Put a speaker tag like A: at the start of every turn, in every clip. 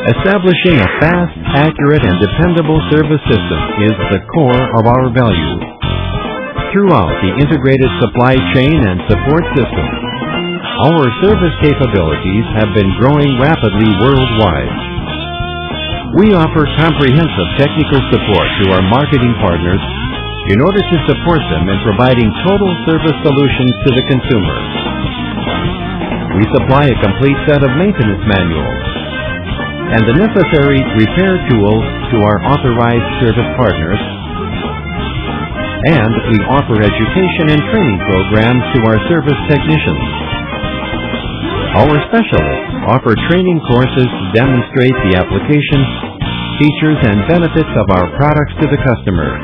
A: Establishing a fast, accurate, and dependable service system is the core of our values. Throughout the integrated supply chain and support system, our service capabilities have been growing rapidly worldwide. We offer comprehensive technical support to our marketing partners in order to support them in providing total service solutions to the consumer. We supply a complete set of maintenance manuals and the necessary repair tools to our authorized service partners, and we offer education and training programs to our service technicians. Our specialists offer training courses to demonstrate the application, features, and benefits of our products to the customer.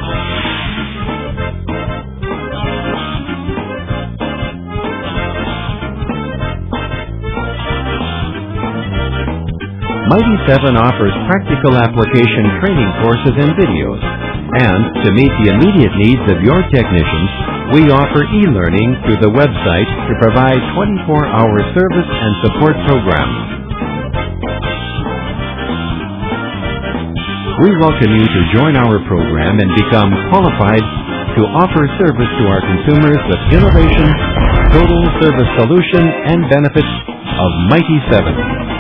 A: Mighty 7 offers practical application training courses and videos, and to meet the immediate needs of your technicians, we offer e-learning through the website to provide 24-hour service and support programs. We welcome you to join our program and become qualified to offer service to our consumers with innovation, total service solution, and benefits of Mighty 7.